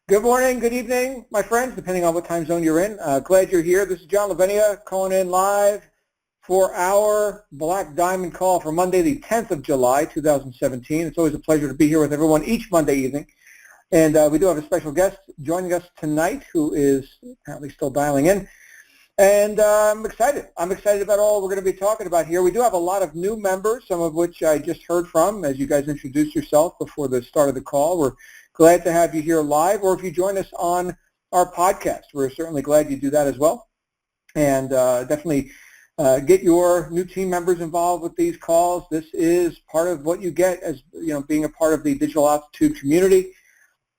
Good morning, good evening, my friends, depending on what time zone you're in. Glad you're here. This is John Lavinia calling in live for our Black Diamond call for Monday, the 10th of July, 2017. It's always a pleasure to be here with everyone each Monday evening. And we do have a special guest joining us tonight who is apparently still dialing in. And I'm excited. I'm excited about all we're going to be talking about here. We do have a lot of new members, some of which I just heard from as you guys introduced yourself before the start of the call. We're glad to have you here live, or if you join us on our podcast, we're certainly glad you do that as well. And definitely get your new team members involved with these calls. This is part of what you get as being a part of the Digital Altitude community,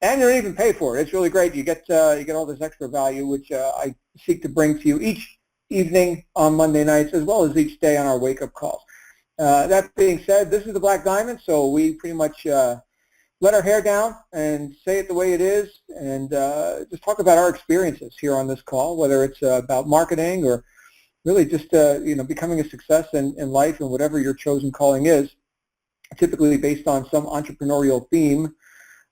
and you don't even pay for it. It's really great. You get all this extra value, which I seek to bring to you each evening on Monday nights, as well as each day on our wake-up calls. That being said, this is the Black Diamond, so we pretty much let our hair down and say it the way it is, and just talk about our experiences here on this call, whether it's about marketing or really just becoming a success in life and whatever your chosen calling is, typically based on some entrepreneurial theme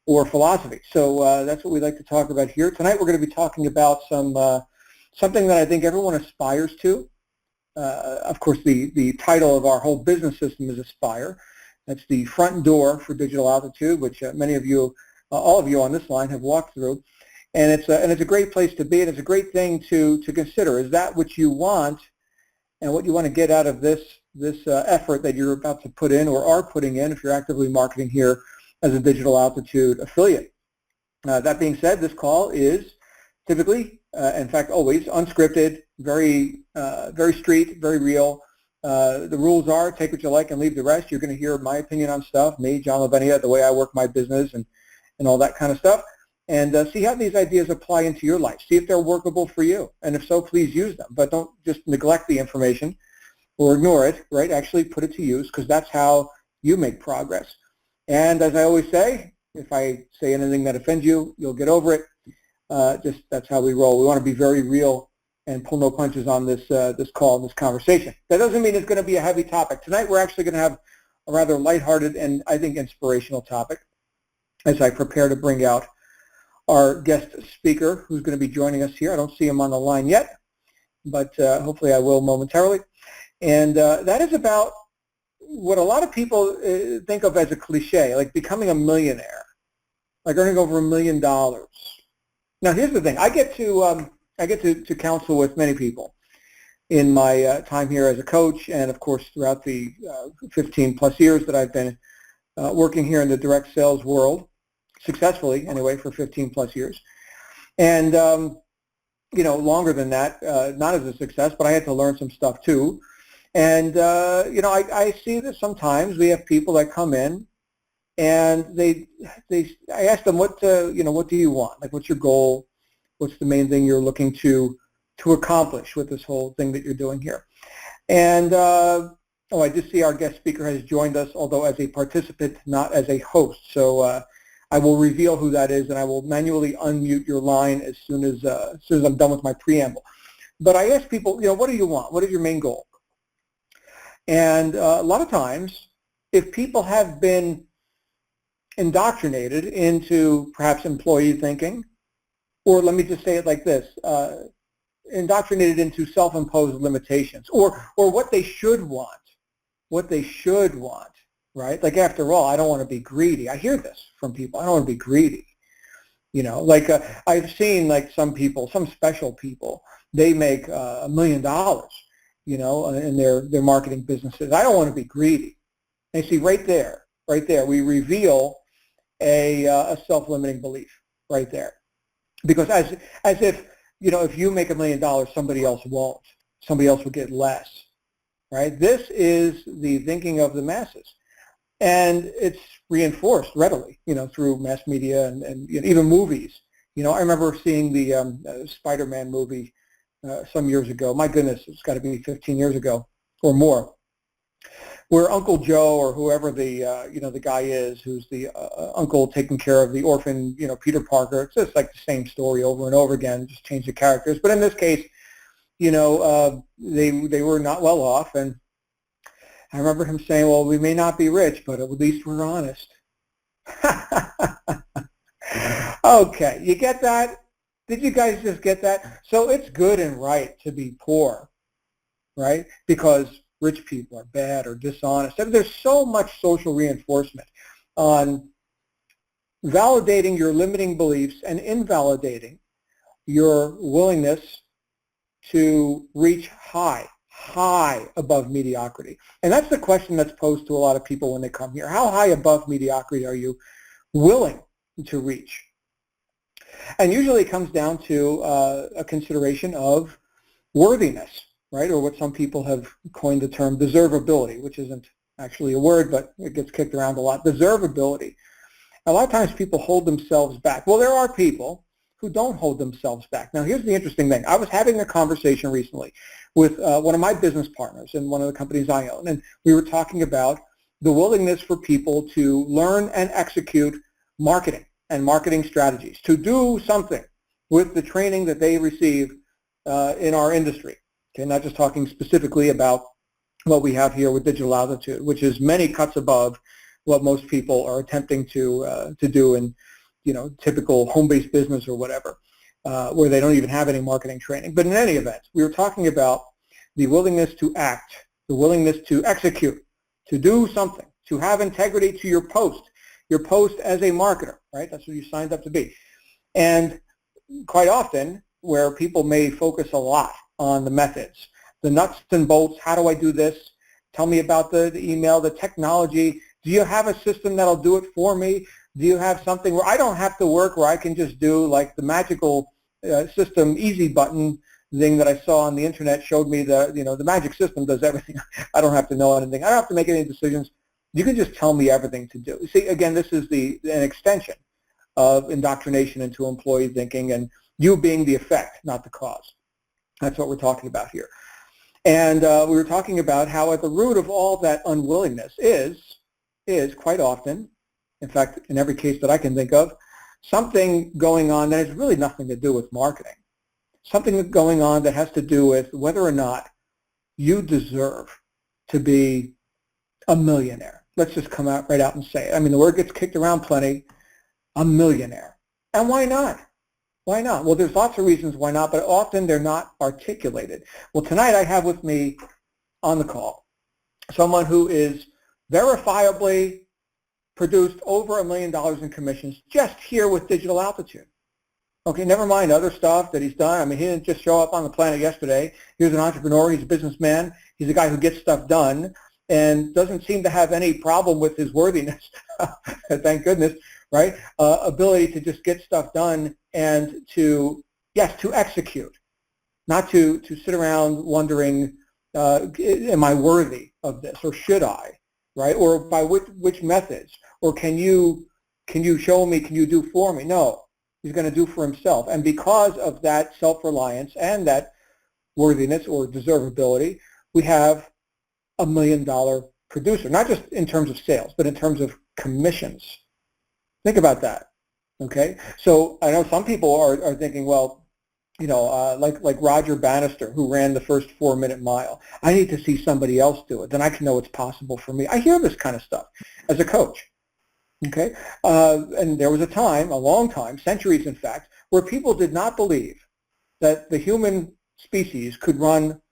or philosophy. So that's what we'd like to talk about here. Tonight we're going to be talking about something that I think everyone aspires to. Of course, the title of our whole business system is Aspire. That's the front door for Digital Altitude, which many of you, all of you on this line have walked through. And it's a great place to be, and it's a great thing to consider. Is that what you want and what you want to get out of this effort that you're about to put in or are putting in if you're actively marketing here as a Digital Altitude affiliate? That being said, this call is typically, in fact always, unscripted, very street, very real. The rules are take what you like and leave the rest. You're going to hear my opinion on stuff, me, John Lavinia, the way I work my business and all that kind of stuff, and see how these ideas apply into your life. See if they're workable for you, and if so, please use them. But don't just neglect the information or ignore it, right? Actually put it to use, because that's how you make progress. And as I always say, if I say anything that offends you, you'll get over it. Just that's how we roll. We want to be very real and pull no punches on this call and this conversation. That doesn't mean it's going to be a heavy topic. Tonight we're actually going to have a rather lighthearted and I think inspirational topic as I prepare to bring out our guest speaker who's going to be joining us here. I don't see him on the line yet, but hopefully I will momentarily. And that is about what a lot of people think of as a cliche, like becoming a millionaire, like earning over $1 million. Now here's the thing. I get to counsel with many people in my time here as a coach, and of course throughout the 15 plus years that I've been working here in the direct sales world, successfully anyway, for 15 plus years. And longer than that, not as a success, but I had to learn some stuff too. And I see this sometimes. We have people that come in and I ask them, what do you want? Like, what's your goal? What's the main thing you're looking to accomplish with this whole thing that you're doing here? And I just see our guest speaker has joined us, although as a participant, not as a host. So I will reveal who that is, and I will manually unmute your line as soon as I'm done with my preamble. But I ask people, what do you want? What is your main goal? And a lot of times, if people have been indoctrinated into perhaps employee thinking, or let me just say it like this, indoctrinated into self-imposed limitations, or what they should want, right? Like, after all, I don't want to be greedy. I hear this from people. I don't want to be greedy. I've seen like some people, some special people, they make $1 million, in their marketing businesses. I don't want to be greedy. And you see right there, we reveal a self-limiting belief right there. Because as if, if you make $1 million, somebody else won't. Somebody else will get less, right? This is the thinking of the masses. And it's reinforced readily, through mass media and even movies. I remember seeing the Spider-Man movie some years ago. My goodness, it's got to be 15 years ago or more, where Uncle Joe, or whoever the guy is, who's the uncle taking care of the orphan, Peter Parker. It's just like the same story over and over again, just change the characters. But in this case, they were not well off, and I remember him saying, well, we may not be rich, but at least we're honest. Okay, you get that? Did you guys just get that? So it's good and right to be poor, right? Because rich people are bad or dishonest. And there's so much social reinforcement on validating your limiting beliefs and invalidating your willingness to reach high above mediocrity. And that's the question that's posed to a lot of people when they come here. How high above mediocrity are you willing to reach? And usually it comes down to a consideration of worthiness, right? Or what some people have coined the term deservability, which isn't actually a word, but it gets kicked around a lot. Deservability. A lot of times people hold themselves back. Well, there are people who don't hold themselves back. Now, here's the interesting thing. I was having a conversation recently with one of my business partners in one of the companies I own, and we were talking about the willingness for people to learn and execute marketing and marketing strategies, to do something with the training that they receive in our industry. Okay, not just talking specifically about what we have here with Digital Altitude, which is many cuts above what most people are attempting to do in, typical home-based business or whatever, where they don't even have any marketing training. But in any event, we were talking about the willingness to act, the willingness to execute, to do something, to have integrity to your post as a marketer, right? That's what you signed up to be. And quite often, where people may focus a lot on the methods, the nuts and bolts, how do I do this? Tell me about the email, the technology. Do you have a system that'll do it for me? Do you have something where I don't have to work, where I can just do like the magical system easy button thing that I saw on the internet showed me the magic system does everything. I don't have to know anything. I don't have to make any decisions. You can just tell me everything to do. See, again, this is an extension of indoctrination into employee thinking, and you being the effect, not the cause. That's what we're talking about here. And we were talking about how at the root of all that unwillingness is quite often, in fact, in every case that I can think of, something going on that has really nothing to do with marketing. Something going on that has to do with whether or not you deserve to be a millionaire. Let's just come out right out and say it. I mean, the word gets kicked around plenty, a millionaire. And why not? Why not? Well, there's lots of reasons why not, but often they're not articulated. Well, tonight I have with me on the call someone who is verifiably produced over $1 million in commissions just here with Digital Altitude. Okay, never mind other stuff that he's done. I mean, he didn't just show up on the planet yesterday. He was an entrepreneur. He's a businessman. He's a guy who gets stuff done and doesn't seem to have any problem with his worthiness. Thank goodness, right? Ability to just get stuff done and to execute, not to sit around wondering, am I worthy of this, or should I, right? Or by which methods, or can you show me, can you do for me? No, he's going to do for himself. And because of that self-reliance and that worthiness or deservability, we have $1 million producer, not just in terms of sales, but in terms of commissions. Think about that, okay? So I know some people are thinking, well, like Roger Bannister, who ran the first 4-minute mile. I need to see somebody else do it. Then I can know it's possible for me. I hear this kind of stuff as a coach, okay? And there was a time, a long time, centuries in fact, where people did not believe that the human species could run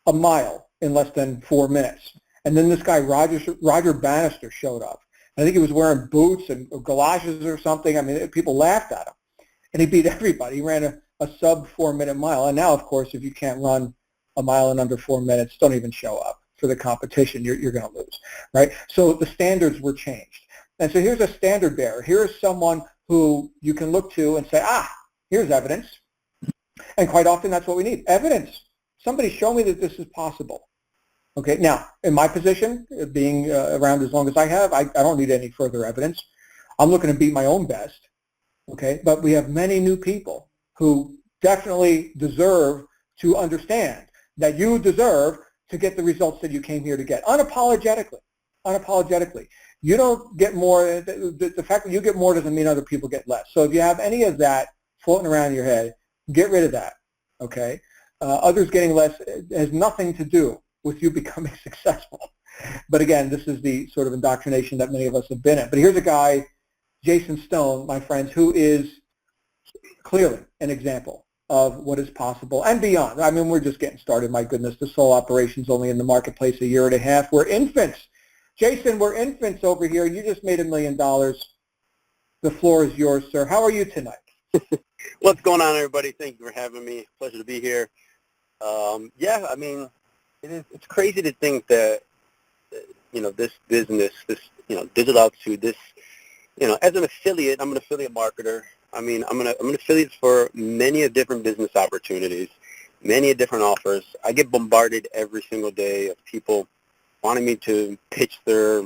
a mile in less than 4 minutes. And then this guy, Roger Bannister, showed up. I think he was wearing boots and galoshes or something. I mean, people laughed at him. And he beat everybody. He ran a sub 4-minute mile. And now, of course, if you can't run a mile in under 4 minutes, don't even show up for the competition. You're going to lose, right? So the standards were changed. And so here's a standard bearer. Here's someone who you can look to and say, here's evidence. And quite often that's what we need, evidence. Somebody show me that this is possible. Okay, now, in my position, being around as long as I have, I don't need any further evidence. I'm looking to beat my own best. Okay, but we have many new people who definitely deserve to understand that you deserve to get the results that you came here to get, unapologetically. You don't get more, the fact that you get more doesn't mean other people get less. So if you have any of that floating around in your head, get rid of that, okay? Others getting less has nothing to do with you becoming successful. But again, this is the sort of indoctrination that many of us have been in. But here's a guy, Jason Stone, my friends, who is clearly an example of what is possible and beyond. I mean, we're just getting started. My goodness, the sole operation's only in the marketplace a year and a half. We're infants. Jason, we're infants over here. You just made $1 million. The floor is yours, sir. How are you tonight? What's going on, everybody? Thank you for having me. Pleasure to be here. Yeah, I mean, it's crazy to think that, this business, Digital Altitude, as an affiliate, I'm an affiliate marketer. I mean, I'm an affiliate for many different business opportunities, many different offers. I get bombarded every single day of people wanting me to pitch their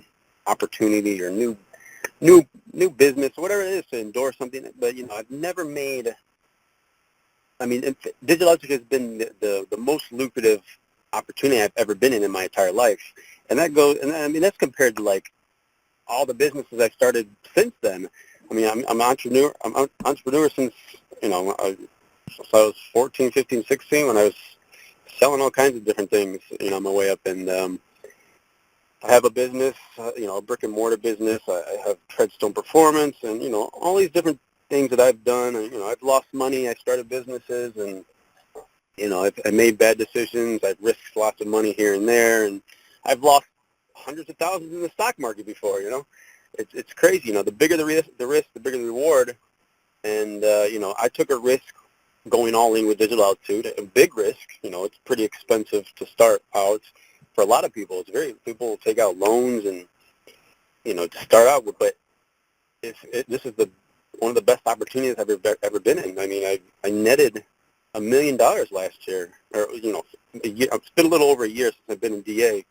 opportunity or new business, or whatever it is, to endorse something. But, I've never made, Digital Altitude has been the most lucrative opportunity I've ever been in my entire life. And that's compared to, like, all the businesses I started since then. I mean, I'm an entrepreneur. I'm an entrepreneur since, I was 14, 15, 16 when I was selling all kinds of different things, on my way up. And I have a business, a brick and mortar business. I have Treadstone Performance and, all these different things that I've done. And, I've lost money. I started businesses and, I made bad decisions. I've risked lots of money here and there. And I've lost hundreds of thousands in the stock market before, It's crazy, the bigger the risk, the bigger the reward. And, I took a risk going all in with Digital Altitude, a big risk. It's pretty expensive to start out. For a lot of people, people will take out loans and, to start out with. But this is one of the best opportunities I've ever been in. I mean, I netted $1 million last year, or, it's been a little over a year since I've been in DA.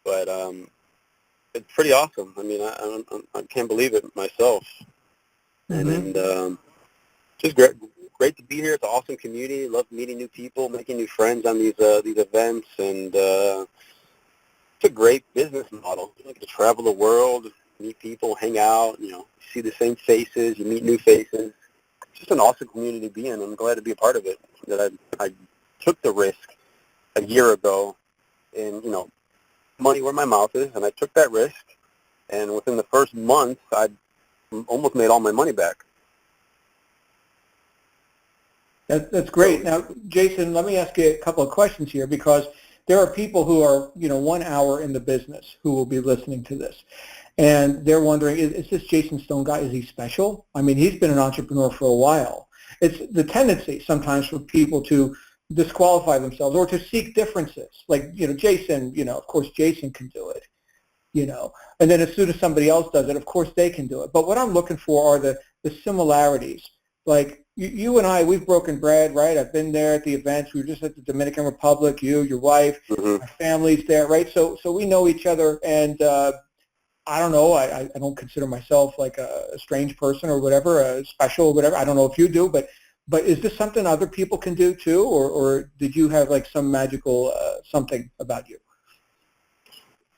But it's pretty awesome. I mean, I can't believe it myself. Mm-hmm. And just great to be here. It's an awesome community. Love meeting new people, making new friends on these events, and it's a great business model. You get to travel the world, meet people, hang out. See the same faces, you meet new faces. It's just an awesome community to be in. I'm glad to be a part of it. That I took the risk a year ago, and money where my mouth is, and I took that risk, and within the first month, I almost made all my money back. That's great. Now, Jason, let me ask you a couple of questions here, because there are people who are, 1 hour in the business who will be listening to this, and they're wondering, is this Jason Stone guy, is he special? I mean, he's been an entrepreneur for a while. It's the tendency sometimes for people to disqualify themselves or to seek differences. Like, Jason, of course Jason can do it, and then as soon as somebody else does it, of course they can do it. But what I'm looking for are the similarities. Like you and I, we've broken bread, right? I've been there at the events. We were just at the Dominican Republic, you, your wife, Mm-hmm. our family's there, right? So we know each other, and I don't know, I don't consider myself like a strange person or whatever, special or whatever. I don't know if you do, but is this something other people can do too, or did you have like some magical something about you?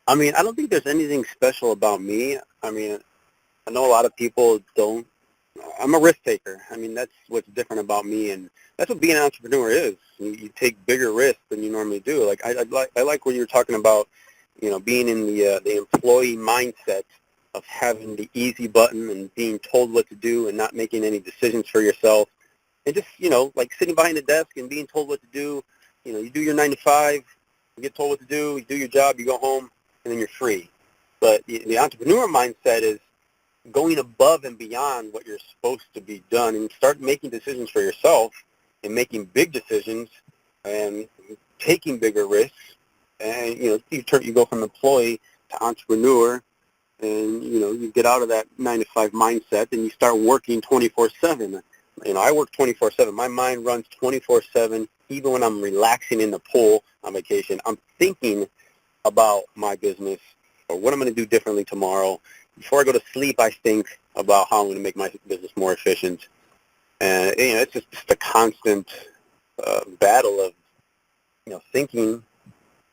I mean, I don't think there's anything special about me. I mean, I know a lot of people don't. I'm a risk taker. I mean, that's what's different about me, and that's what being an entrepreneur is. You take bigger risks than you normally do. Like I like when you're talking about, being in the employee mindset of having the easy button and being told what to do and not making any decisions for yourself. And just, like sitting behind the desk and being told what to do. You do your 9 to 5, you get told what to do, you do your job, you go home, and then you're free. But the entrepreneur mindset is going above and beyond what you're supposed to be done and start making decisions for yourself and making big decisions and taking bigger risks. And, you go from employee to entrepreneur, and, you get out of that 9 to 5 mindset and you start working 24/7. I work 24/7. My mind runs 24/7. Even when I'm relaxing in the pool on vacation, I'm thinking about my business or what I'm going to do differently tomorrow. Before I go to sleep, I think about how I'm going to make my business more efficient. And, it's just a constant battle of, thinking.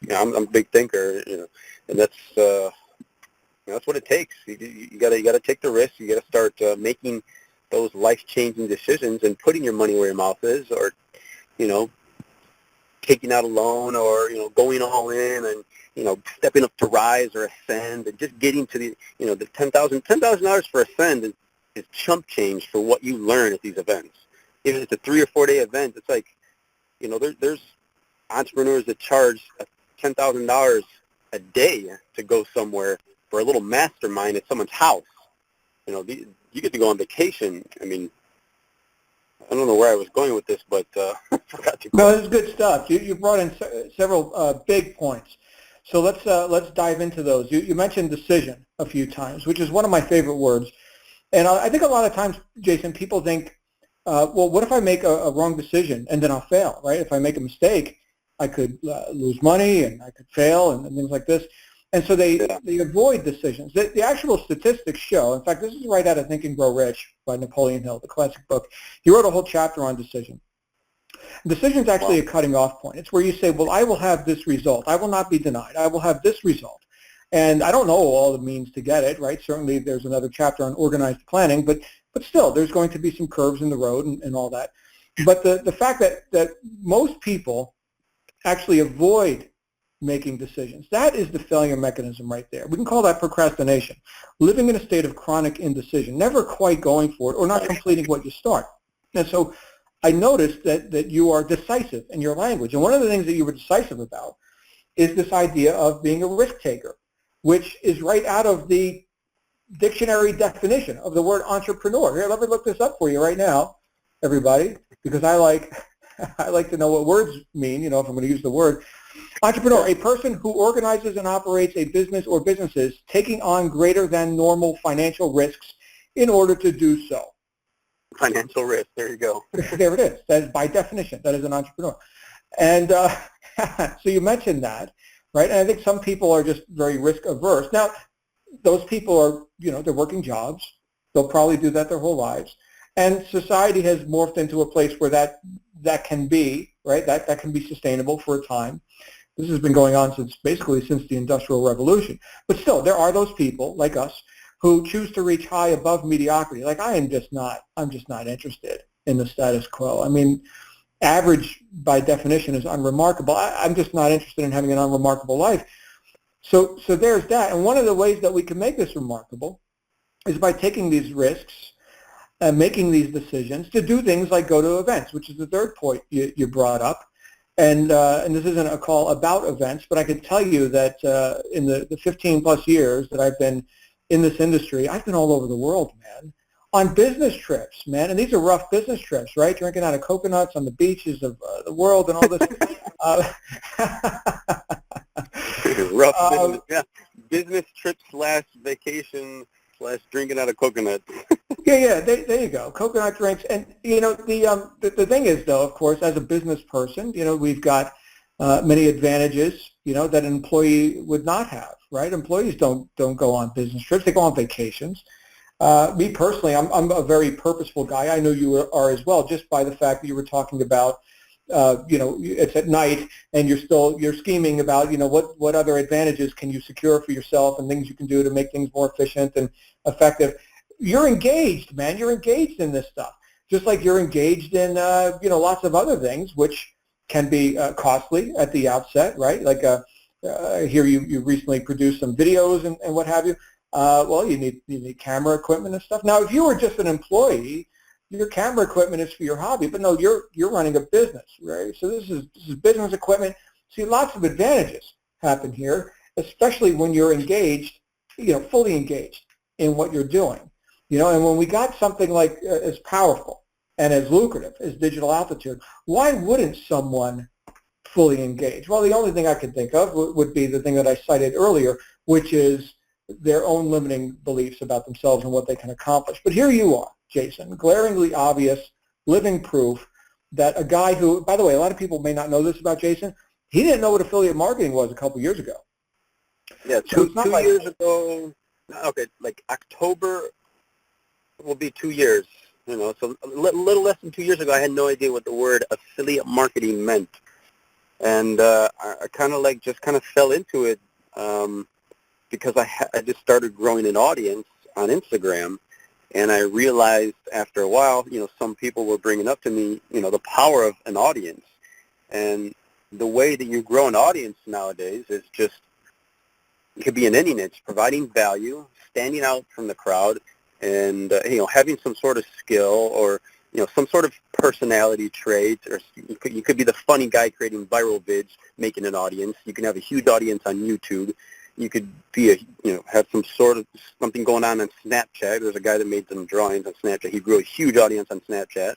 I'm a big thinker, and that's what it takes. You got to take the risk. You got to start making those life-changing decisions and putting your money where your mouth is, or, taking out a loan, or, going all in and, stepping up to rise or ascend, and just getting to the, the $10,000 for ascend is chump change for what you learn at these events. if it's a 3 or 4 day event, it's like, there's entrepreneurs that charge $10,000 a day to go somewhere for a little mastermind at someone's house. You get to go on vacation. I mean, I don't know where I was going with this, but I forgot to. No, this is good stuff. You brought in several big points. So let's dive into those. You mentioned decision a few times, which is one of my favorite words. And I think a lot of times, Jason, people think, well, what if I make a wrong decision and then I'll fail, right? If I make a mistake, I could lose money and I could fail and things like this. And so they avoid decisions. The actual statistics show, in fact, this is right out of Think and Grow Rich by Napoleon Hill, the classic book. He wrote a whole chapter on decision. Decision is actually a cutting off point. It's where you say, well, I will have this result. I will not be denied. I will have this result. And I don't know all the means to get it, right? Certainly there's another chapter on organized planning, but still there's going to be some curves in the road and all that. But the fact that most people actually avoid making decisions, that is the failure mechanism right there. We can call that procrastination, living in a state of chronic indecision, never quite going for it or not completing what you start. And so I noticed that you are decisive in your language. And one of the things that you were decisive about is this idea of being a risk taker, which is right out of the dictionary definition of the word entrepreneur. Here, let me look this up for you right now, everybody, because I like to know what words mean, if I'm going to use the word. Entrepreneur, a person who organizes and operates a business or businesses taking on greater than normal financial risks in order to do so. Financial risk, there you go. There it is. That is by definition. That is an entrepreneur. And so you mentioned that, right? And I think some people are just very risk averse. Now, those people are, they're working jobs. They'll probably do that their whole lives. And society has morphed into a place where that can be, right? That can be sustainable for a time. This has been going on since the Industrial Revolution. But still, there are those people like us who choose to reach high above mediocrity. Like I'm just not interested in the status quo. I mean, average by definition is unremarkable. I'm just not interested in having an unremarkable life. So there's that. And one of the ways that we can make this remarkable is by taking these risks and making these decisions to do things like go to events, which is the third point you brought up. And this isn't a call about events, but I can tell you that in the 15 plus years that I've been in this industry, I've been all over the world, man, on business trips, man. And these are rough business trips, right? Drinking out of coconuts on the beaches of the world and all this. Rough business, yeah. Business trip / vacation / drinking out of coconuts. Yeah. There you go. Coconut drinks. And, the thing is, though, of course, as a business person, we've got many advantages, that an employee would not have, right? Employees don't go on business trips. They go on vacations. Me personally, I'm a very purposeful guy. I know you are as well, just by the fact that you were talking about, it's at night and you're scheming about, what other advantages can you secure for yourself and things you can do to make things more efficient and effective. You're engaged, man. You're engaged in this stuff, just like you're engaged in, lots of other things, which can be costly at the outset, right? Like I hear you recently produced some videos and what have you. Well, you need camera equipment and stuff. Now, if you were just an employee, your camera equipment is for your hobby, but no, you're running a business, right? So this is business equipment. See, lots of advantages happen here, especially when you're engaged, fully engaged in what you're doing, And when we got something like as powerful and as lucrative as digital altitude, why wouldn't someone fully engage? Well, the only thing I could think of would be the thing that I cited earlier, which is their own limiting beliefs about themselves and what they can accomplish. But here you are, Jason, glaringly obvious, living proof that a guy who, by the way, a lot of people may not know this about Jason, he didn't know what affiliate marketing was a couple years ago. Yeah, so two years ago, okay, like October will be 2 years, so a little less than 2 years ago, I had no idea what the word affiliate marketing meant. And I kind of fell into it because I just started growing an audience on Instagram, and I realized after a while, some people were bringing up to me, the power of an audience. And the way that you grow an audience nowadays is just, it could be in any niche, providing value, standing out from the crowd, and having some sort of skill or some sort of personality trait, or you could be the funny guy creating viral vids, making an audience. You can have a huge audience on YouTube. You could be have some sort of something going on Snapchat. There's a guy that made some drawings on Snapchat. He grew a huge audience on Snapchat.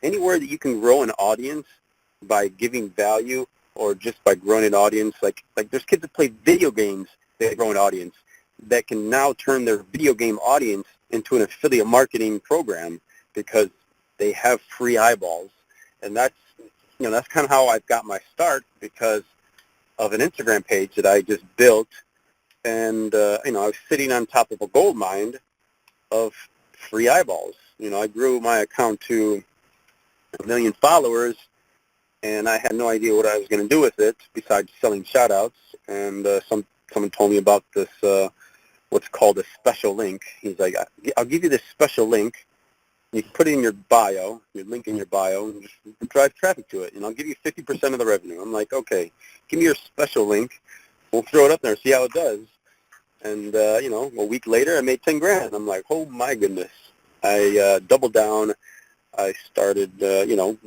Anywhere that you can grow an audience by giving value, or just by growing an audience, like there's kids that play video games that grow an audience that can now turn their video game audience into an affiliate marketing program because they have free eyeballs. And that's kind of how I've got my start, because of an Instagram page that I just built. And, I was sitting on top of a gold mine of free eyeballs. I grew my account to 1 million followers, and I had no idea what I was going to do with it besides selling shout-outs. And someone told me about this, what's called a special link. He's like, I'll give you this special link. You can put it in your bio, your link in your bio, and just drive traffic to it, and I'll give you 50% of the revenue. I'm like, okay, give me your special link. We'll throw it up there and see how it does. And, a week later, I made 10 grand. I'm like, oh, my goodness. I doubled down. I started,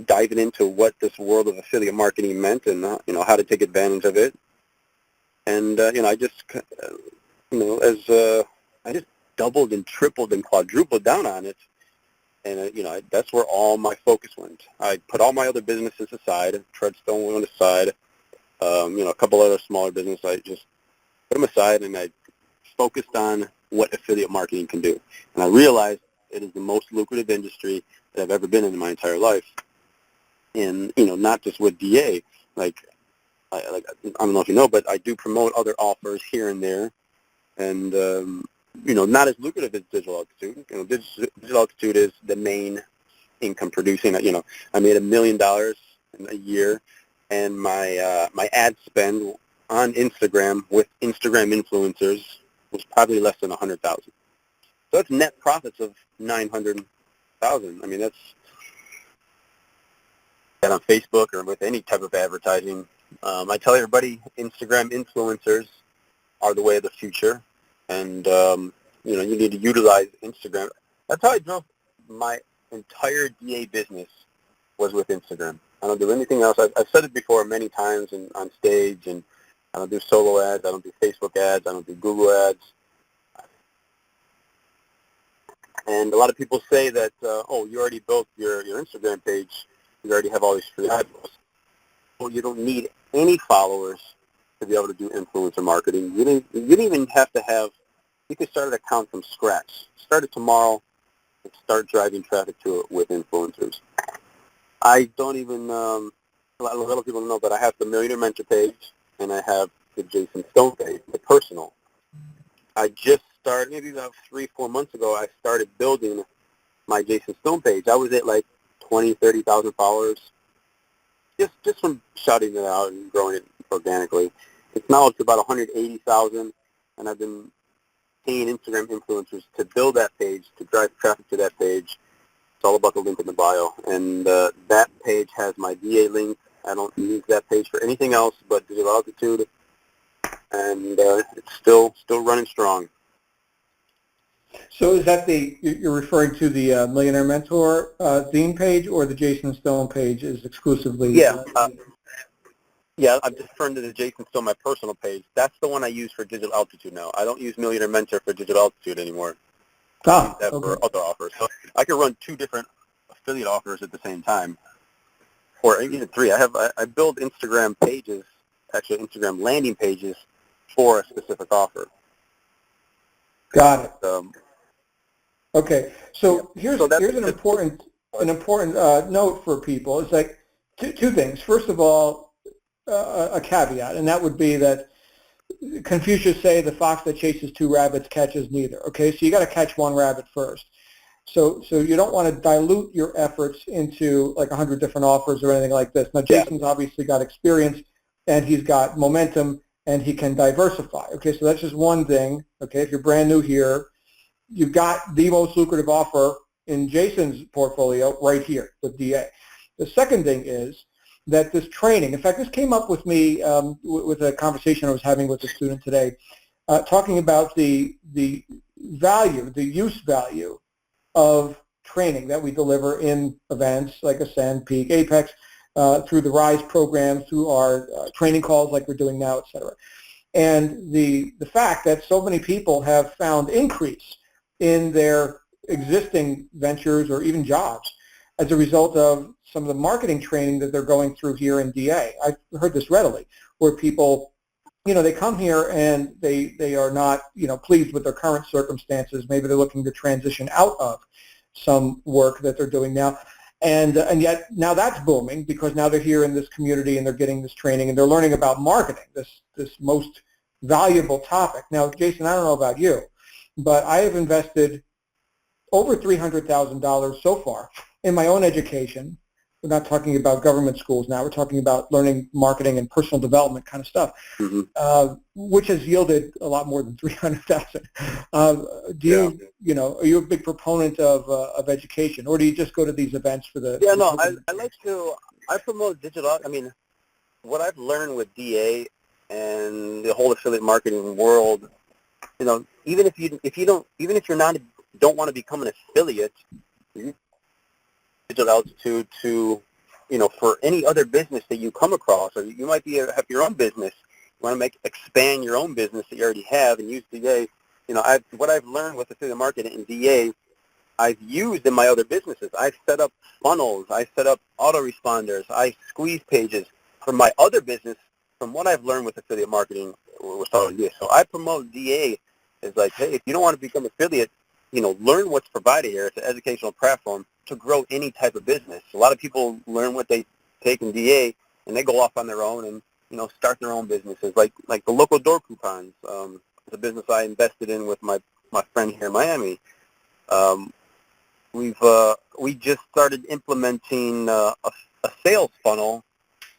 diving into what this world of affiliate marketing meant and, how to take advantage of it. And, I just, I just doubled and tripled and quadrupled down on it. And, that's where all my focus went. I put all my other businesses aside. Treadstone went aside. A couple other smaller businesses, I just put them aside, and I focused on what affiliate marketing can do. And I realized it is the most lucrative industry that I've ever been in my entire life. And, not just with DA. I don't know if you know, but I do promote other offers here and there. And, not as lucrative as Digital Altitude. Digital Altitude is the main income producing. I made $1 million in a year, and my ad spend on Instagram with Instagram influencers was probably less than $100,000. So that's net profits of $900,000. I mean, that's on Facebook or with any type of advertising. I tell everybody, Instagram influencers are the way of the future. And, you need to utilize Instagram. That's how I drove my entire DA business, was with Instagram. I don't do anything else. I've said it before many times and on stage, and I don't do solo ads. I don't do Facebook ads. I don't do Google ads. And a lot of people say that, you already built your Instagram page. You already have all these free eyeballs. Well, you don't need any followers to be able to do influencer marketing. You didn't even have to have. You could start an account from scratch. Start it tomorrow and start driving traffic to it with influencers. I don't even, a lot of people don't know, but I have the Millionaire Mentor page, and I have the Jason Stone page, the personal. I just started, maybe about 3-4 months ago, I started building my Jason Stone page. I was at like 20,000, 30,000 followers, just from shouting it out and growing it organically. It's now up to about 180,000, and I've been paying Instagram influencers to build that page, to drive traffic to that page. It's all about the link in the bio. And that page has my DA link. I don't use that page for anything else but Digital Altitude. And it's still running strong. So is that you're referring to the Millionaire Mentor theme page, or the Jason Stone page is exclusively? Yeah. Yeah, I'm just referring to the Jason Stone, my personal page. That's the one I use for Digital Altitude now. I don't use Millionaire Mentor for Digital Altitude anymore. I use that for other offers. So I can run 2 different affiliate offers at the same time, or even 3. I build Instagram pages, actually Instagram landing pages, for a specific offer. Got it. Okay, so here's an important note for people. It's like two things. First of all, a caveat, and that would be that Confucius say the fox that chases 2 rabbits catches neither. Okay, so you got to catch 1 rabbit first. So you don't want to dilute your efforts into like 100 different offers or anything like this. Now, Jason's obviously got experience, and he's got momentum, and he can diversify. Okay, so that's just one thing. Okay, if you're brand new here, you've got the most lucrative offer in Jason's portfolio right here with DA. The second thing is that this training, in fact, this came up with me with a conversation I was having with a student today, talking about the value, the use value of training that we deliver in events like Ascend, Peak, Apex, through the RISE programs, through our training calls like we're doing now, et cetera. And the fact that so many people have found increase in their existing ventures or even jobs as a result of some of the marketing training that they're going through here in DA. I've heard this readily, where people, they come here and they are not, pleased with their current circumstances. Maybe they're looking to transition out of some work that they're doing now. And yet now that's booming because now they're here in this community and they're getting this training and they're learning about marketing, this most valuable topic. Now, Jason, I don't know about you, but I have invested over $300,000 so far in my own education. We're not talking about government schools now. We're talking about learning marketing and personal development kind of stuff, which has yielded a lot more than $300,000. Are you a big proponent of education, or do you just go to these events for the? Yeah, no, I promote digital. I mean, what I've learned with DA and the whole affiliate marketing world, even if you don't want to become an affiliate, digital altitude to, for any other business that you come across, or you might have your own business, you want to expand your own business that you already have and use DA. What I've learned with affiliate marketing and DA, I've used in my other businesses. I've set up funnels, I set up autoresponders, I squeeze pages for my other business from what I've learned with affiliate marketing with DA. So I promote DA as like, hey, if you don't want to become affiliate, learn what's provided here. It's an educational platform to grow any type of business. A lot of people learn what they take in DA, and they go off on their own and, start their own businesses, like the local door coupons. It's a business I invested in with my friend here in Miami. We just started implementing a sales funnel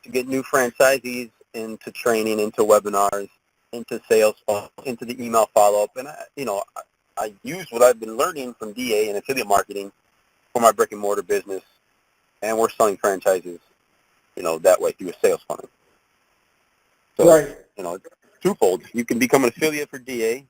to get new franchisees into training, into webinars, into sales funnel, into the email follow-up. And, I use what I've been learning from DA and affiliate marketing for my brick and mortar business, and we're selling franchises, that way through a sales funnel. So, right. It's twofold. You can become an affiliate for DA,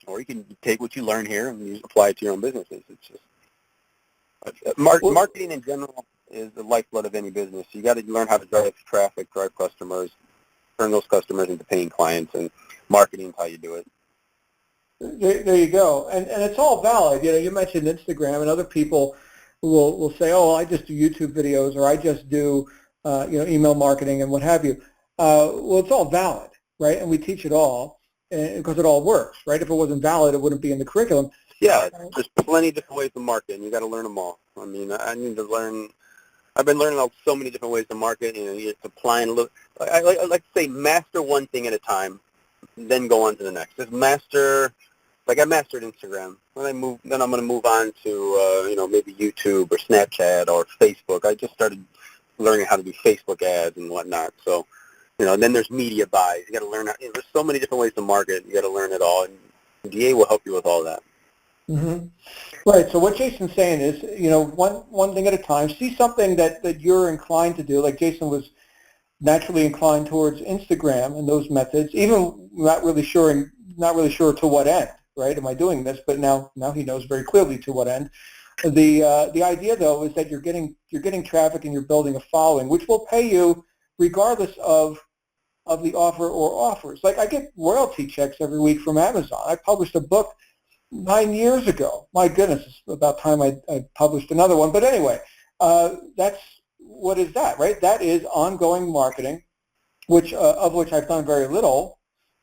or you can take what you learn here and you apply it to your own businesses. It's just marketing in general is the lifeblood of any business. You got to learn how to drive traffic, drive customers, turn those customers into paying clients, and marketing is how you do it. There you go, and it's all valid. You mentioned Instagram, and other people will say, "Oh, I just do YouTube videos, or I just do, email marketing, and what have you." Well, it's all valid, right? And we teach it all because it all works, right? If it wasn't valid, it wouldn't be in the curriculum. Yeah, there's plenty of different ways to market, and you got to learn them all. I mean, I need to learn. I've been learning so many different ways to market. You're applying. I like to say, master one thing at a time, then go on to the next. Just master. Like I mastered Instagram. Then I'm going to move on to maybe YouTube or Snapchat or Facebook. I just started learning how to do Facebook ads and whatnot. So, and then there's media buys. You got to learn. There's so many different ways to market. You got to learn it all, and DA will help you with all that. Mm-hmm. Right. So what Jason's saying is, one thing at a time. See something that you're inclined to do. Like Jason was naturally inclined towards Instagram and those methods, even not really sure to what end. Right? Am I doing this? But now he knows very clearly to what end. The idea though is that you're getting traffic and you're building a following, which will pay you regardless of the offer or offers. Like I get royalty checks every week from Amazon. I published a book 9 years ago. My goodness, it's about time I published another one. But anyway, what is that, right? That is ongoing marketing, of which I've done very little.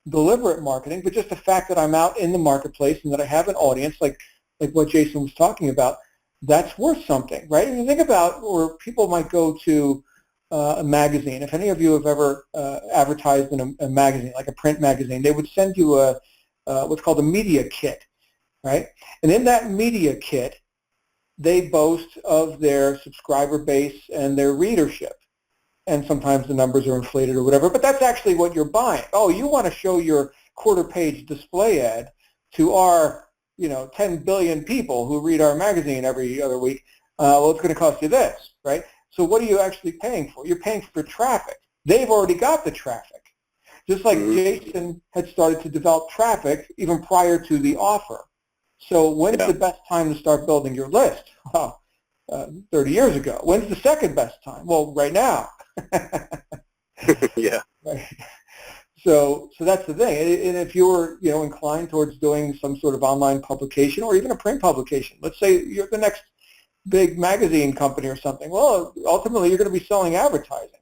Deliberate marketing, but just the fact that I'm out in the marketplace and that I have an audience, like what Jason was talking about, that's worth something, right? And you think about, or people might go to a magazine. If any of you have ever advertised in a magazine, like a print magazine, they would send you what's called a media kit, right? And in that media kit, they boast of their subscriber base and their readership. And sometimes the numbers are inflated or whatever, but that's actually what you're buying. Oh, you want to show your quarter-page display ad to our, 10 billion people who read our magazine every other week. Well, it's going to cost you this, right? So what are you actually paying for? You're paying for traffic. They've already got the traffic. Just like Jason had started to develop traffic even prior to the offer, So when's Yeah. the best time to start building your list? Well, 30 years ago. When's the second best time? Well, right now. Yeah. Right. So that's the thing. And if you're, inclined towards doing some sort of online publication or even a print publication, let's say you're the next big magazine company or something, well, ultimately you're going to be selling advertising.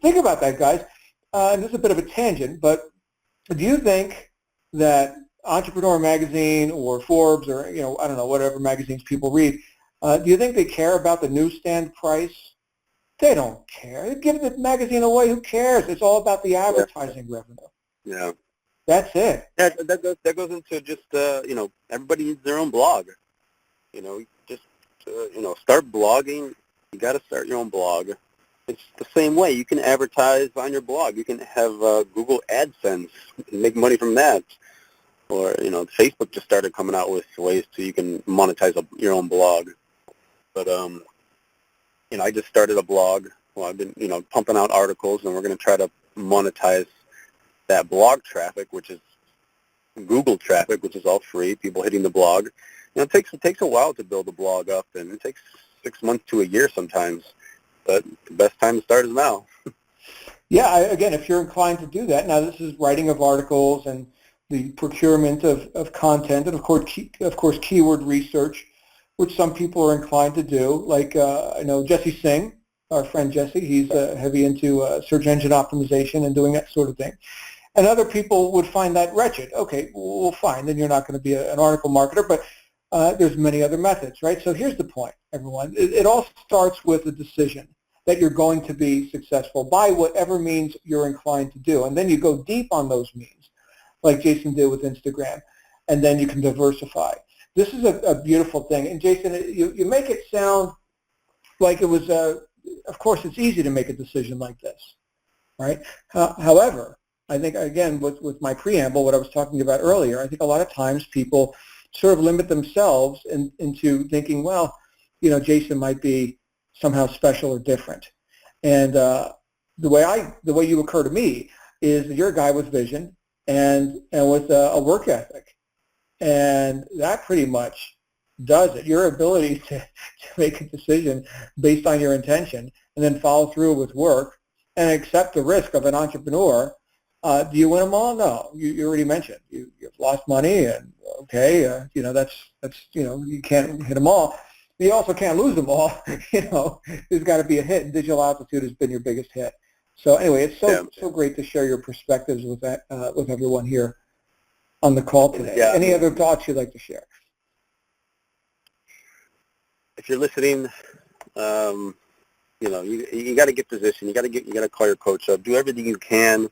Think about that, guys. And this is a bit of a tangent, but do you think that Entrepreneur Magazine or Forbes or, I don't know, whatever magazines people read, do you think they care about the newsstand price? They don't care. They give the magazine away. Who cares? It's all about the advertising revenue. Yeah. That's it. Yeah, that goes into just, everybody needs their own blog. Just, start blogging. You got to start your own blog. It's the same way. You can advertise on your blog. You can have Google AdSense and make money from that. Or, Facebook just started coming out with ways you can monetize your own blog. But, I just started a blog. Well, I've been, pumping out articles, and we're going to try to monetize that blog traffic, which is Google traffic, which is all free, people hitting the blog. It takes a while to build a blog up, and it takes 6 months to a year sometimes. But the best time to start is now. Yeah, again, if you're inclined to do that, now this is writing of articles and the procurement of content, and of course keyword research, which some people are inclined to do. Like I know Jesse Singh, our friend Jesse, he's heavy into search engine optimization and doing that sort of thing. And other people would find that wretched. Okay, well, fine, then you're not going to be an article marketer, but there's many other methods, right? So here's the point, everyone. It all starts with a decision that you're going to be successful by whatever means you're inclined to do. And then you go deep on those means, like Jason did with Instagram, and then you can diversify. This is a beautiful thing. And Jason, you make it sound like it was, of course, it's easy to make a decision like this, right? However, I think, again, with my preamble, what I was talking about earlier, I think a lot of times people sort of limit themselves into thinking, well, Jason might be somehow special or different. And the way you occur to me is that you're a guy with vision and with a work ethic. And that pretty much does it. Your ability to make a decision based on your intention and then follow through with work and accept the risk of an entrepreneur. Do you win them all? No. You already mentioned you've lost money, and okay, that's you can't hit them all. You also can't lose them all. There's got to be a hit, and Digital Altitude has been your biggest hit. So anyway, it's so great to share your perspectives with everyone here on the call today. Yeah. Any other thoughts you'd like to share? If you're listening, you got to get positioned. You got to call your coach up. Do everything you can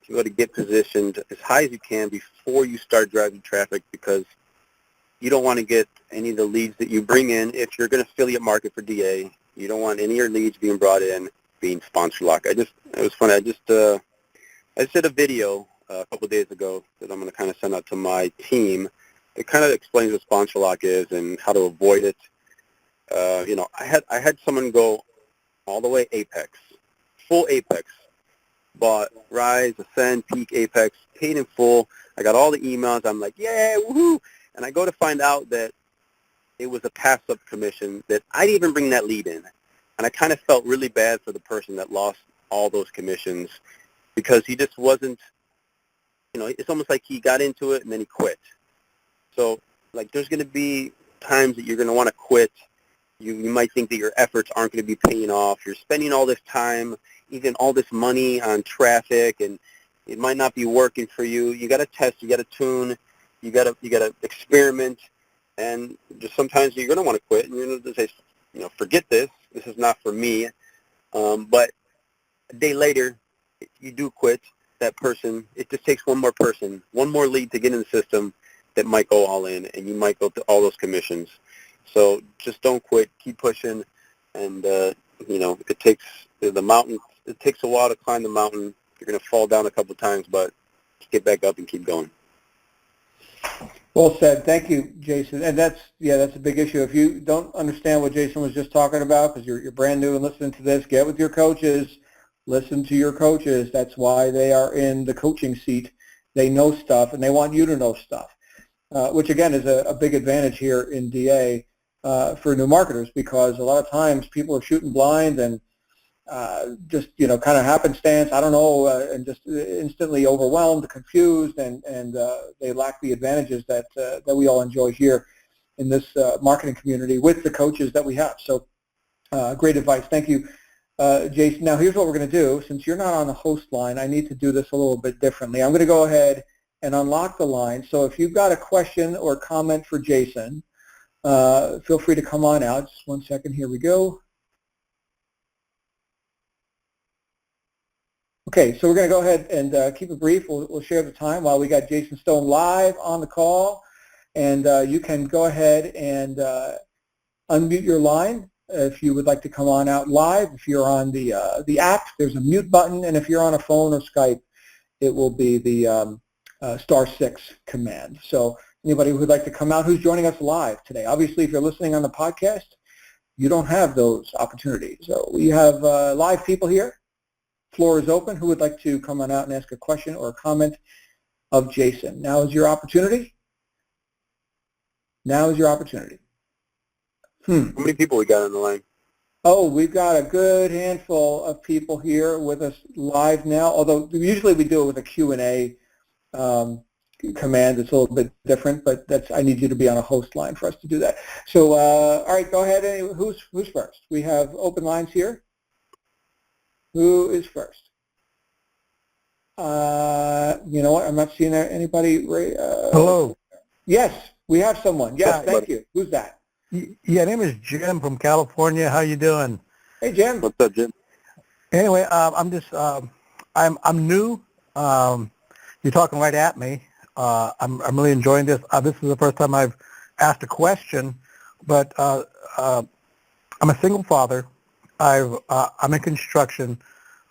to go to get positioned as high as you can before you start driving traffic, because you don't want to get any of the leads that you bring in. If you're going to affiliate market for DA, you don't want any of your leads being brought in being sponsor lock. It was funny. I just did a video a couple of days ago that I'm going to kind of send out to my team. It kind of explains what sponsor lock is and how to avoid it. I had someone go all the way Apex, full Apex, bought Rise, Ascend, Peak, Apex, paid in full. I got all the emails. I'm like, yeah, woohoo! And I go to find out that it was a pass-up commission, that I didn't even bring that lead in. And I kind of felt really bad for the person that lost all those commissions, because he just wasn't, it's almost like he got into it and then he quit. So, there's going to be times that you're going to want to quit. You might think that your efforts aren't going to be paying off. You're spending all this time, even all this money on traffic, and it might not be working for you. You got to test. You got to tune. You got to experiment, and just sometimes you're going to want to quit, and you're going to say, forget this. This is not for me. But a day later, if you do quit, that person, it just takes one more person, one more lead to get in the system that might go all in, and you might go to all those commissions. So just don't quit. Keep pushing, and it takes the mountain. It takes a while to climb the mountain. You're going to fall down a couple of times, but get back up and keep going. Well said. Thank you, Jason. And that's a big issue. If you don't understand what Jason was just talking about, because you're brand new and listening to this, get with your coaches. Listen to your coaches. That's why they are in the coaching seat. They know stuff, and they want you to know stuff. which again is a big advantage here in DA for new marketers, because a lot of times people are shooting blind and just, kind of happenstance, I don't know, and just instantly overwhelmed, confused, and they lack the advantages that we all enjoy here in this marketing community with the coaches that we have. So great advice. Thank you, Jason. Now, here's what we're going to do. Since you're not on the host line, I need to do this a little bit differently. I'm going to go ahead and unlock the line. So if you've got a question or comment for Jason, feel free to come on out. Just 1 second. Here we go. Okay, so we're going to go ahead and keep it brief. We'll share the time while we got Jason Stone live on the call. And you can go ahead and unmute your line if you would like to come on out live. If you're on the app, there's a mute button. And if you're on a phone or Skype, it will be the *6 command. So anybody who would like to come out who's joining us live today. Obviously, if you're listening on the podcast, you don't have those opportunities. So we have live people here. Floor is open. Who would like to come on out and ask a question or a comment of Jason? Now is your opportunity. Now is your opportunity. How many people we got on the line? Oh, we've got a good handful of people here with us live now, although usually we do it with a Q&A command. It's a little bit different, but I need you to be on a host line for us to do that. So, all right, go ahead. Who's first? We have open lines here. Who is first? You know what? I'm not seeing anybody. Hello. Yes, we have someone. Yes, Hi. thank you. Who's that? Yeah, name is Jim from California. How you doing? Hey, Jim. What's up, Jim? Anyway, I'm just I'm new. You're talking right at me. I'm really enjoying this. This is the first time I've asked a question, but I'm a single father. I'm in construction.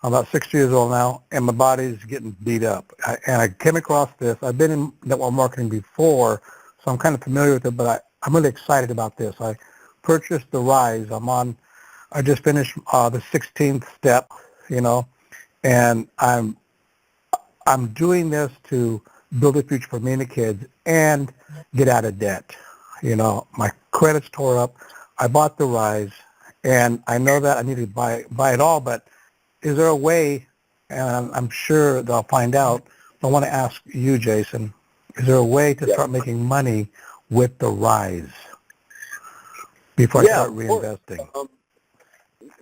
I'm about 60 years old now, and my body's getting beat up. And I came across this. I've been in network marketing before, so I'm kind of familiar with it, but I'm really excited about this. I purchased the Rise. I just finished the 16th step, and I'm doing this to build a future for me and the kids and get out of debt. My credit's tore up. I bought the Rise, and I know that I need to buy it all, but is there a way, and I'm sure they'll find out, I want to ask you, Jason, is there a way to start making money with the Rise before I start reinvesting?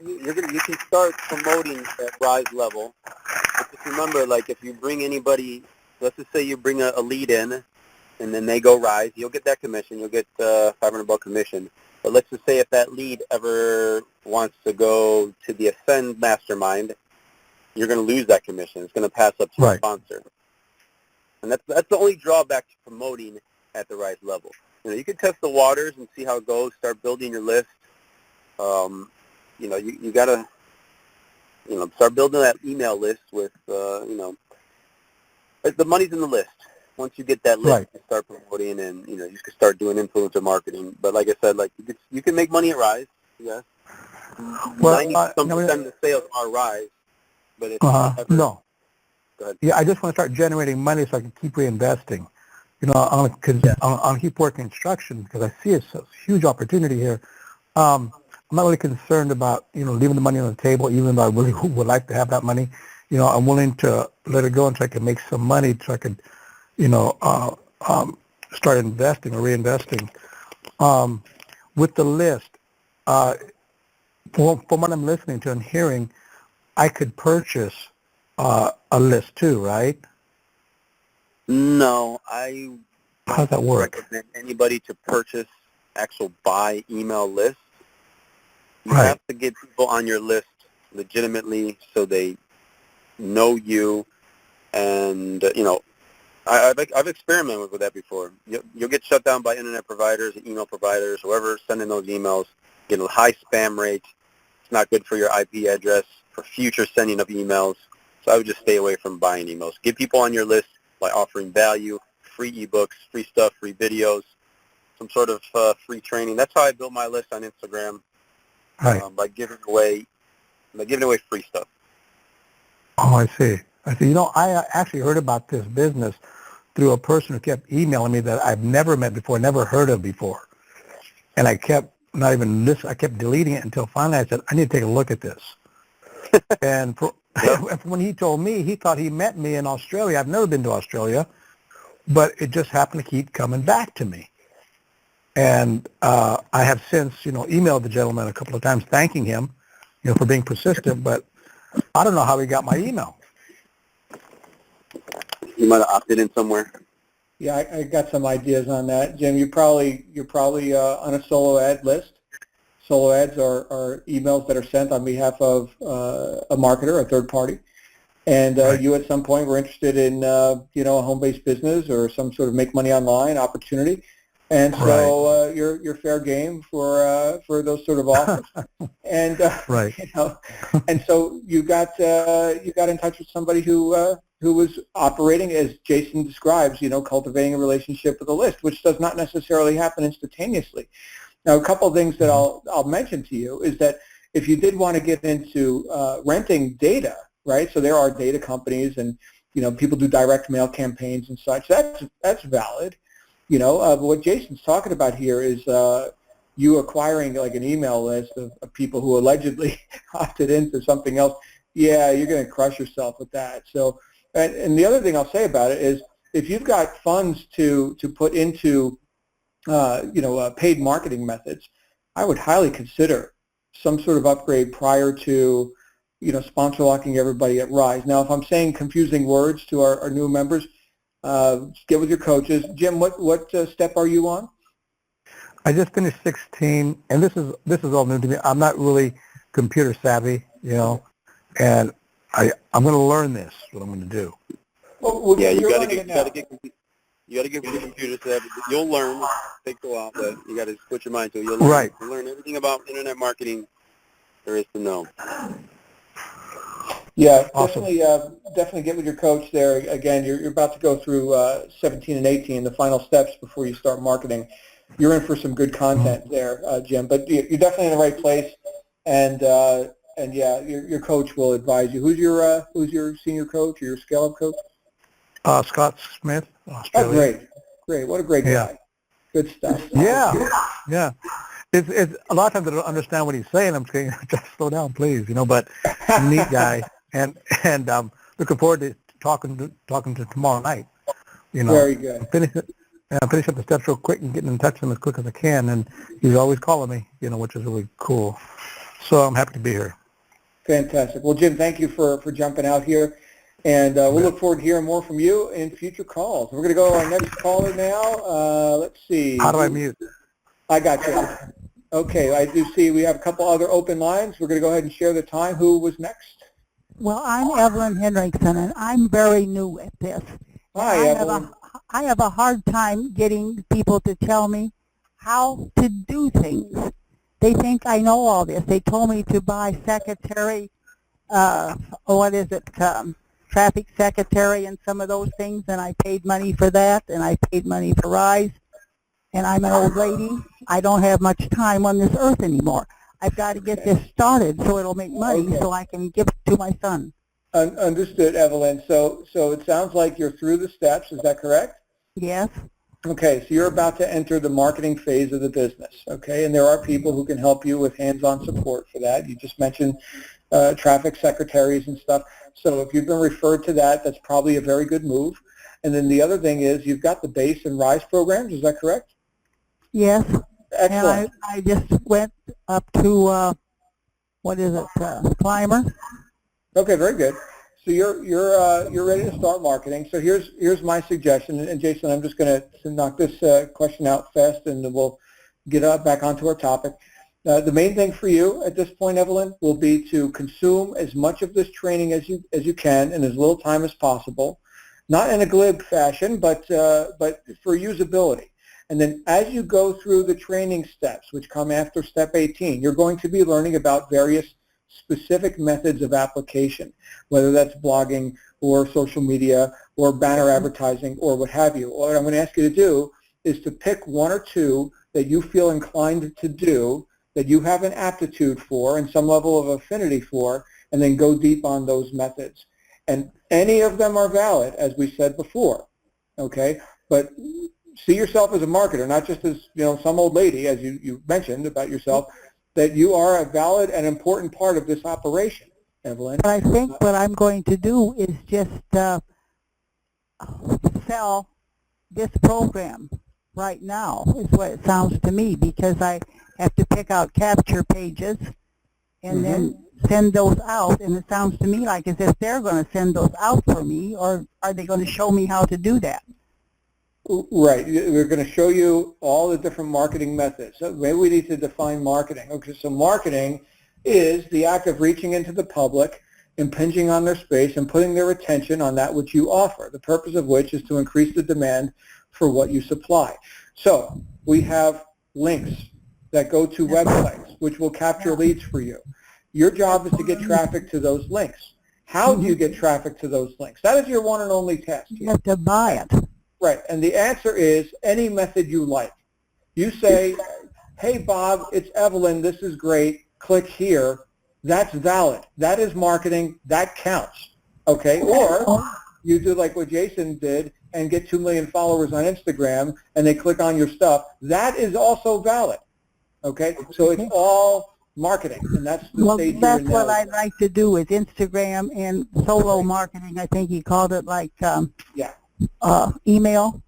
You can start promoting at Rise level. But just remember, like if you bring anybody, let's just say you bring a lead in, and then they go Rise, you'll get that commission. You'll get $500 commission. But let's just say if that lead ever wants to go to the Ascend Mastermind, you're going to lose that commission. It's going to pass up to the sponsor. And that's the only drawback to promoting at the Rise level. You can test the waters and see how it goes. Start building your list. You got to, start building that email list with, the money's in the list. Once you get that list, you start promoting, and you can start doing influencer marketing. But like I said, you can make money at Rise. Yes. Well, 90% of the sales are Rise, but it's no. Go ahead. Yeah, I just want to start generating money so I can keep reinvesting. I'm going to keep working construction because I see it's a huge opportunity here. I'm not really concerned about leaving the money on the table, even though I really would like to have that money. I'm willing to let it go until I can make some money, so I could start investing or reinvesting. With the list, from what I'm listening to and hearing, I could purchase a list too, right? No, How's that work? Recommend anybody to purchase actual buy email lists. You have to get people on your list legitimately so they know you, and I've experimented with that before. You'll get shut down by internet providers, email providers, whoever's sending those emails. Get a high spam rate. It's not good for your IP address for future sending of emails. So I would just stay away from buying emails. Get people on your list by offering value, free ebooks, free stuff, free videos, some sort of free training. That's how I built my list on Instagram, by giving away free stuff. Oh, I see. I actually heard about this business through a person who kept emailing me that I've never met before, never heard of before. And I kept not even listening. I kept deleting it until finally I said, I need to take a look at this. And when he told me, he thought he met me in Australia. I've never been to Australia, but it just happened to keep coming back to me. And I have since, emailed the gentleman a couple of times thanking him, for being persistent, but I don't know how he got my email. You might have opted in somewhere. Yeah, I got some ideas on that, Jim. You're probably on a solo ad list. Solo ads are emails that are sent on behalf of a marketer, a third party, and Right. you at some point were interested in a home-based business or some sort of make money online opportunity, and so you're fair game for those sort of offers, and Right. and so you got in touch with somebody who was operating as Jason describes, cultivating a relationship with a list, which does not necessarily happen instantaneously. Now, a couple of things that I'll mention to you is that if you did want to get into renting data, right? So there are data companies, and people do direct mail campaigns and such. That's valid, But what Jason's talking about here is you acquiring like an email list of people who allegedly opted into something else. Yeah, you're going to crush yourself with that. So, and the other thing I'll say about it is if you've got funds to put into paid marketing methods, I would highly consider some sort of upgrade prior to, sponsor locking everybody at Rise. Now, if I'm saying confusing words to our new members, get with your coaches. Jim, what step are you on? I just finished 16, and this is all new to me. I'm not really computer savvy, and I'm going to learn this. What I'm going to do. Well, yeah, you you're got learning it now. You got to get with the computer savvy. You'll learn. It takes a while, but you got to put your mind to it. You'll learn. Right. You'll learn everything about internet marketing there is to know. Yeah, Awesome. definitely get with your coach there. Again, you're about to go through 17 and 18, the final steps before you start marketing. You're in for some good content there, Jim. But you're definitely in the right place, and yeah, your coach will advise you. Who's your senior coach or your scale-up coach? Scott Smith, Oh, Australia. great. What a great guy. Good stuff. Yeah. It's a lot of times I don't understand what he's saying. I'm saying, just slow down, please, But neat guy, and looking forward to talking to tomorrow night. Very good. Finish up the steps real quick and getting in touch with him as quick as I can. And he's always calling me, which is really cool. So I'm happy to be here. Fantastic. Well, Jim, thank you for jumping out here. And we'll look forward to hearing more from you in future calls. We're going to go to our next caller now. Let's see. How do I mute? I got you. Okay, I do see we have a couple other open lines. We're going to go ahead and share the time. Who was next? Well, I'm Evelyn Henriksen, and I'm very new at this. Hi, Evelyn. I have a hard time getting people to tell me how to do things. They think I know all this. They told me to buy secretary, traffic secretary and some of those things, and I paid money for that, and I paid money for Rise. And I'm an old lady. I don't have much time on this earth anymore. I've got to get this started so it'll make money so I can give it to my son. Understood, Evelyn. So it sounds like you're through the steps. Is that correct? Yes. Okay, so you're about to enter the marketing phase of the business, okay? And there are people who can help you with hands-on support for that. You just mentioned traffic secretaries and stuff. So if you've been referred to that, that's probably a very good move. And then the other thing is you've got the base and Rise programs. Is that correct? Yes. Excellent. And I just went up to, Climber. Okay, very good. So you're ready to start marketing. So here's my suggestion. And Jason, I'm just going to knock this question out fast, and then we'll get back onto our topic. The main thing for you at this point, Evelyn, will be to consume as much of this training as you can in as little time as possible, not in a glib fashion, but for usability. And then as you go through the training steps, which come after step 18, you're going to be learning about various specific methods of application, whether that's blogging or social media or banner advertising or what have you. What I'm going to ask you to do is to pick one or two that you feel inclined to do, that you have an aptitude for and some level of affinity for, and then go deep on those methods. And any of them are valid, as we said before. okay? But see yourself as a marketer, not just as, some old lady, as you mentioned about yourself, that you are a valid and important part of this operation, Evelyn. But I think what I'm going to do is just sell this program right now, is what it sounds to me, because I have to pick out capture pages and then send those out, and it sounds to me like as if they're going to send those out for me, or are they going to show me how to do that? Right. We're going to show you all the different marketing methods. So maybe we need to define marketing. Okay, so marketing is the act of reaching into the public, impinging on their space, and putting their attention on that which you offer, the purpose of which is to increase the demand for what you supply. So we have links that go to websites, which will capture leads for you. Your job is to get traffic to those links. How do you get traffic to those links? That is your one and only task. You have to buy it. Right, and the answer is any method you like. You say, hey, Bob, it's Evelyn, this is great, click here. That's valid. That is marketing. That counts, okay? Or you do like what Jason did and get 2 million followers on Instagram and they click on your stuff. That is also valid, okay? So it's all marketing, and that's the stage you're in now. That's what I'd like to do is Instagram and solo marketing. I think he called it like email,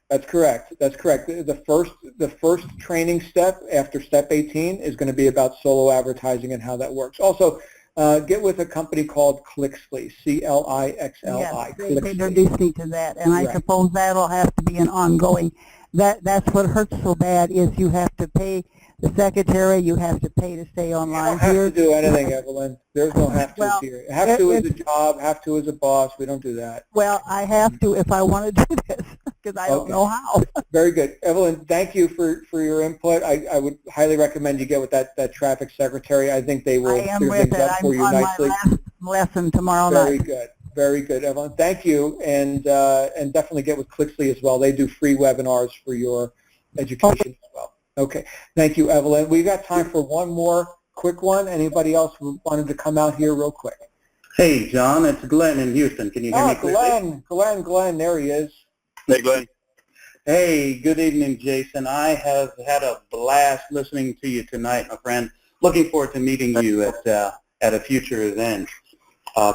That's correct. That's correct. The first training step after step 18 is going to be about solo advertising and how that works. Also, get with a company called Clixly, C-L-I-X-L-I. Yes, they introduced me to that, and I suppose that'll have to be an ongoing. That's what hurts so bad is you have to pay the secretary, you have to pay to stay online. You don't have to do anything, Evelyn. There's no have to here. Have to is a job, have to is a boss. We don't do that. Well, I have to if I want to do this, because I don't know how. Very good. Evelyn, thank you for your input. I would highly recommend you get with that traffic secretary. I think they will clear things up for you nicely. I'm on my last lesson tomorrow night. Very good. Very good, Evelyn. Thank you, and definitely get with Clixly as well. They do free webinars for your education as well. Okay. Thank you, Evelyn. We've got time for one more quick one. Anybody else who wanted to come out here real quick? Hey, John. It's Glenn in Houston. Can you hear me clearly? Glenn. There he is. Hey, Glenn. Hey, good evening, Jason. I have had a blast listening to you tonight, my friend. Looking forward to meeting you at a future event.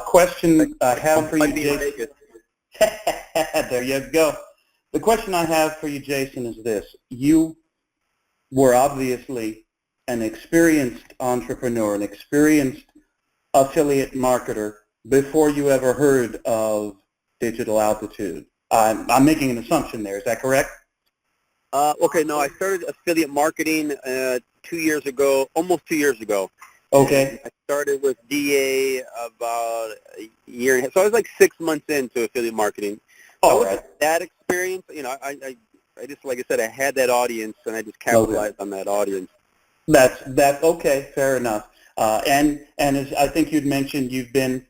Question I have for you, Jason. There you go. The question I have for you, Jason, is this. You were obviously an experienced entrepreneur, an experienced affiliate marketer before you ever heard of Digital Altitude. I'm making an assumption there. Is that correct? Okay, no, I started affiliate marketing 2 years ago, almost 2 years ago. Okay. And I started with DA about a year and a half. So I was like 6 months into affiliate marketing. All right. That experience, I just, like I said, I had that audience, and I just capitalized on that audience. That's okay. Fair enough. And as I think you'd mentioned, you've been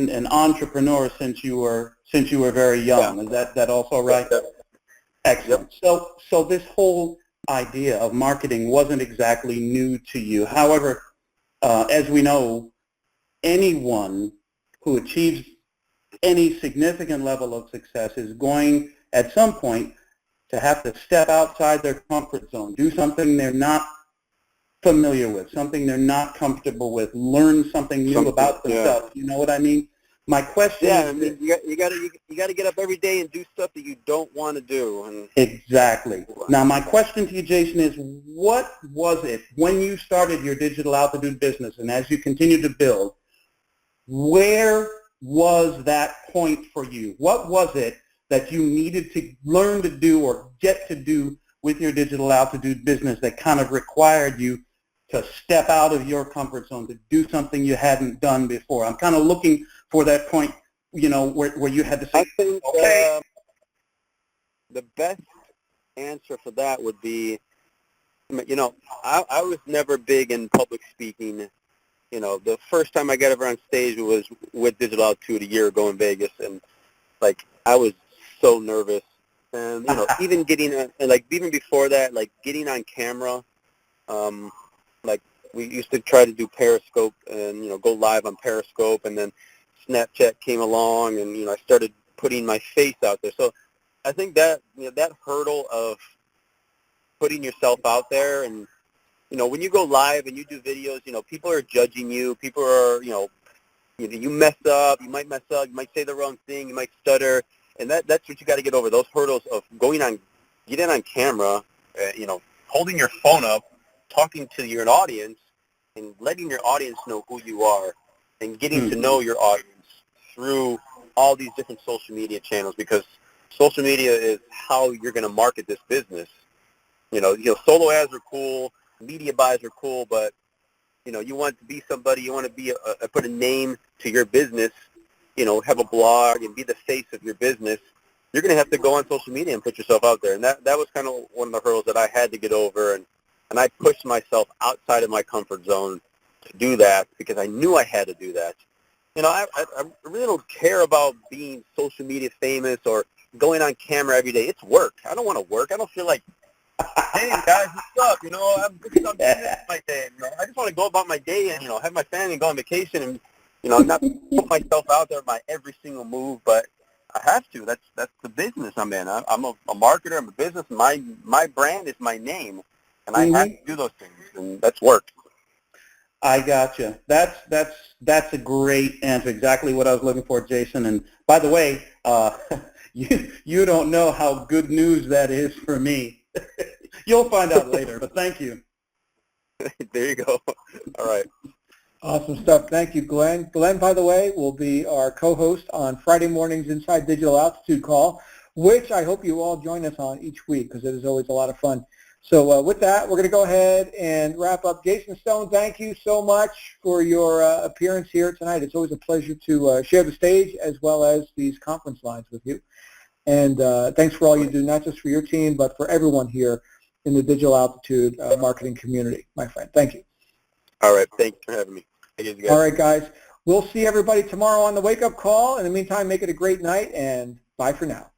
an entrepreneur since you were very young. Yeah. Is that also right? Yeah. Excellent. Yep. So this whole idea of marketing wasn't exactly new to you. However, as we know, anyone who achieves any significant level of success is going at some point to have to step outside their comfort zone, do something they're not familiar with, something they're not comfortable with, learn something new about themselves. You know what I mean? My question is, you got to get up every day and do stuff that you don't want to do. And exactly. Now, my question to you, Jason, is what was it when you started your Digital Altitude business, and as you continue to build, where was that point for you? What was it that you needed to learn to do or get to do with your Digital Altitude business that kind of required you to step out of your comfort zone, to do something you hadn't done before? I'm kind of looking for that point, where you had to say, I think okay. The best answer for that would be, I was never big in public speaking. The first time I got ever on stage was with Digital Altitude a year ago in Vegas, and I was so nervous. And even even before that, getting on camera, we used to try to do Periscope and go live on Periscope, and then Snapchat came along, and I started putting my face out there. So I think that, that hurdle of putting yourself out there, and, when you go live and you do videos, people are judging you. People are, you mess up, you might say the wrong thing, you might stutter, and that's what you got to get over, those hurdles of getting on camera, holding your phone up, talking to your audience, and letting your audience know who you are, and getting to know your audience through all these different social media channels, because social media is how you're going to market this business. Solo ads are cool, media buys are cool, but you want to be somebody, you want to be put a name to your business, have a blog and be the face of your business. You're going to have to go on social media and put yourself out there. And that was kind of one of the hurdles that I had to get over. And I pushed myself outside of my comfort zone to do that, because I knew I had to do that. I really don't care about being social media famous or going on camera every day. It's work. I don't want to work. I don't feel like, hey, guys, what's up? I'm doing my day. I just want to go about my day and, have my family and go on vacation and, not put myself out there by every single move, but I have to. That's the business I'm in. I'm a marketer. I'm a business. My brand is my name, and I have to do those things, and that's work. I gotcha. That's a great answer. Exactly what I was looking for, Jason. And by the way, you don't know how good news that is for me. You'll find out later, but thank you. There you go. All right. Awesome stuff. Thank you, Glenn. Glenn, by the way, will be our co-host on Friday morning's Inside Digital Altitude Call, which I hope you all join us on each week, because it is always a lot of fun. So with that, we're going to go ahead and wrap up. Jason Stone, thank you so much for your appearance here tonight. It's always a pleasure to share the stage as well as these conference lines with you. And thanks for all you do, not just for your team, but for everyone here in the Digital Altitude marketing community, my friend. Thank you. All right. Thanks for having me. Thank you, guys. All right, guys. We'll see everybody tomorrow on the wake-up call. In the meantime, make it a great night, and bye for now.